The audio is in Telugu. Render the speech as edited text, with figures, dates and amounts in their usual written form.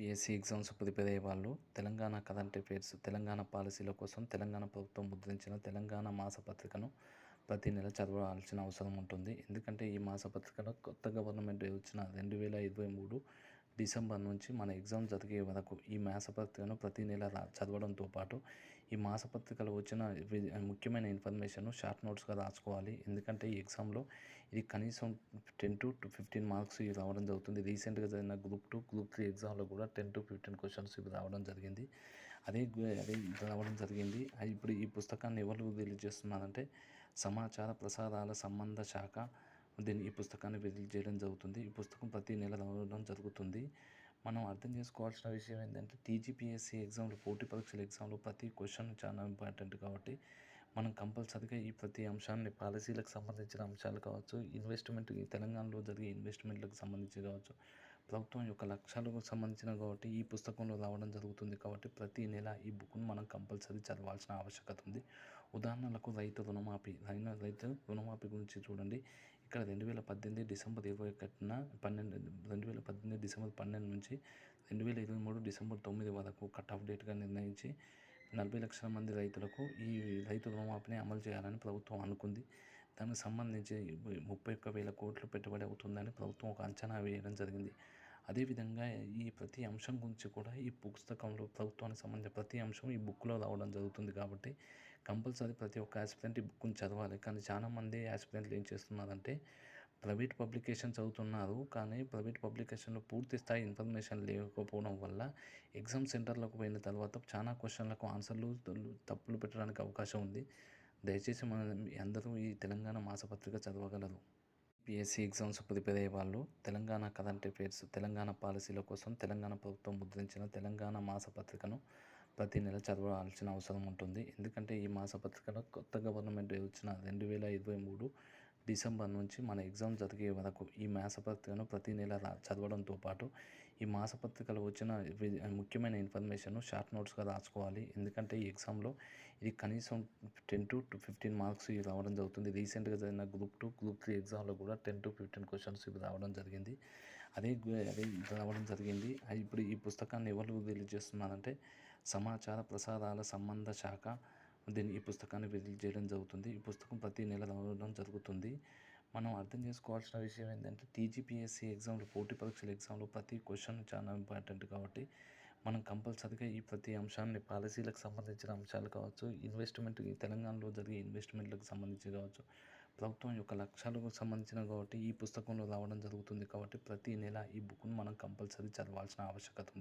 యూపీఎస్సీ ఎగ్జామ్స్ ప్రిపేర్ అయ్యే వాళ్ళు తెలంగాణ కరెంట్ అఫైర్స్ తెలంగాణ పాలసీల కోసం తెలంగాణ ప్రభుత్వం ముద్రించిన తెలంగాణ మాసపత్రికను ప్రతి నెల చదవాల్సిన అవసరం ఉంటుంది. ఎందుకంటే ఈ మాసపత్రికలో కొత్త గవర్నమెంట్ వచ్చిన 2023 డిసెంబర్ నుంచి మన ఎగ్జామ్ జరిగే వరకు ఈ మాసపత్రికను ప్రతి నెల చదవడంతో పాటు ఈ మాసపత్రికలో వచ్చిన ముఖ్యమైన ఇన్ఫర్మేషన్ షార్ట్ నోట్స్గా రాసుకోవాలి. ఎందుకంటే ఈ ఎగ్జామ్లో ఇది కనీసం 10 to 15 మార్క్స్ ఇవి రావడం జరుగుతుంది. రీసెంట్గా జరిగిన గ్రూప్ 2, గ్రూప్ 3 ఎగ్జామ్లో కూడా 10 to 15 క్వశ్చన్స్ ఇవి రావడం జరిగింది. అదే రావడం జరిగింది. ఇప్పుడు ఈ పుస్తకాన్ని ఎవరు రిలీజ్ చేస్తున్నారంటే సమాచార ప్రసారాల సంబంధ శాఖ ఈ పుస్తకాన్ని రిలీజ్ చేయడం జరుగుతుంది. ఈ పుస్తకం ప్రతి నెల రావడం జరుగుతుంది. మనం అర్థం చేసుకోవాల్సిన విషయం ఏంటంటే టీజీపీఎస్సీ ఎగ్జామ్లో, పోటీ పరీక్షల ఎగ్జామ్లో ప్రతి క్వశ్చన్ చాలా ఇంపార్టెంట్ కాబట్టి మనం కంపల్సరీగా ఈ ప్రతి అంశాన్ని పాలసీలకు సంబంధించిన అంశాలు కావచ్చు, ఇన్వెస్ట్మెంట్ తెలంగాణలో జరిగే ఇన్వెస్ట్మెంట్లకు సంబంధించి కావచ్చు, ప్రభుత్వం యొక్క లక్ష్యాలకు సంబంధించిన కాబట్టి ఈ పుస్తకంలో రావడం జరుగుతుంది. కాబట్టి ప్రతి నెల ఈ బుక్ను మనం కంపల్సరీ చదవాల్సిన ఆవశ్యకత ఉంది. ఉదాహరణకు రైతు రుణమాఫీ గురించి చూడండి. ఇక్కడ 2018 డిసెంబర్ 21న 2018 డిసెంబర్ 12 నుంచి 2023 డిసెంబర్ 9 వరకు కట్ ఆఫ్ డేట్గా నిర్ణయించి 40 లక్షల మంది రైతులకు ఈ రైతు రుణమాఫీని అమలు చేయాలని ప్రభుత్వం అనుకుంది. దానికి సంబంధించి 31,000 కోట్లు పెట్టుబడి అవుతుందని ప్రభుత్వం ఒక అంచనా వేయడం జరిగింది. అదేవిధంగా ఈ ప్రతి అంశం గురించి కూడా ఈ పుస్తకంలో ప్రభుత్వానికి సంబంధించిన ప్రతి అంశం ఈ బుక్లో రావడం జరుగుతుంది. కాబట్టి కంపల్సరీ ప్రతి ఒక్క యాస్పిరెంట్ ఈ బుక్ని చదవాలి. కానీ చాలామంది యాస్పిరెంట్లు ఏం చేస్తున్నారంటే ప్రైవేట్ పబ్లికేషన్ చదువుతున్నారు. కానీ ప్రైవేట్ పబ్లికేషన్లో పూర్తి స్థాయి ఇన్ఫర్మేషన్ లేకపోవడం వల్ల ఎగ్జామ్ సెంటర్లకు పోయిన తర్వాత చాలా క్వశ్చన్లకు ఆన్సర్లు తప్పులు పెట్టడానికి అవకాశం ఉంది. దయచేసి అందరూ ఈ తెలంగాణ మాసపత్రిక చదవగలరు. యూపీఎస్సీ ఎగ్జామ్స్ ప్రిపేర్ అయ్యే వాళ్ళు తెలంగాణ కరెంట్ అఫైర్స్ తెలంగాణ పాలసీల కోసం తెలంగాణ ప్రభుత్వం ముద్రించిన తెలంగాణ మాసపత్రికను ప్రతి నెల చదవాల్సిన అవసరం ఉంటుంది. ఎందుకంటే ఈ మాసపత్రికలో కొత్త గవర్నమెంట్ వచ్చిన 2023 డిసెంబర్ నుంచి మన ఎగ్జామ్ జరిగే వరకు ఈ మాసపత్రికను ప్రతి నెల చదవడంతో పాటు ఈ మాసపత్రికలో వచ్చిన ముఖ్యమైన ఇన్ఫర్మేషన్ షార్ట్ నోట్స్గా రాసుకోవాలి. ఎందుకంటే ఈ ఎగ్జామ్లో ఇది కనీసం 10 to 15 మార్క్స్ ఇవి రావడం జరుగుతుంది. రీసెంట్గా జరిగిన గ్రూప్ 2, గ్రూప్ 3 ఎగ్జామ్లో కూడా 10 to 15 క్వశ్చన్స్ ఇవి రావడం జరిగింది. అదే రావడం జరిగింది. ఇప్పుడు ఈ పుస్తకాన్ని ఎవరు రిలీజ్ చేస్తున్నారంటే సమాచార ప్రసారాల సంబంధ శాఖ ఈ పుస్తకాన్ని రిలీజ్ చేయడం జరుగుతుంది. ఈ పుస్తకం ప్రతి నెల రావడం జరుగుతుంది. మనం అర్థం చేసుకోవాల్సిన విషయం ఏంటంటే టీజీపీఎస్సీ ఎగ్జామ్లో, పోటీ పరీక్షల ఎగ్జామ్లో ప్రతి క్వశ్చన్ చాలా ఇంపార్టెంట్ కాబట్టి మనం కంపల్సరీగా ఈ ప్రతి అంశాన్ని పాలసీలకు సంబంధించిన అంశాలు కావచ్చు, ఇన్వెస్ట్మెంట్ తెలంగాణలో జరిగే ఇన్వెస్ట్మెంట్లకు సంబంధించి కావచ్చు, ప్రభుత్వం యొక్క లక్ష్యాలకు సంబంధించిన కాబట్టి ఈ పుస్తకంలో రావడం జరుగుతుంది. కాబట్టి ప్రతి నెల ఈ బుక్ను మనం కంపల్సరీ చదవాల్సిన ఆవశ్యకత ఉంది.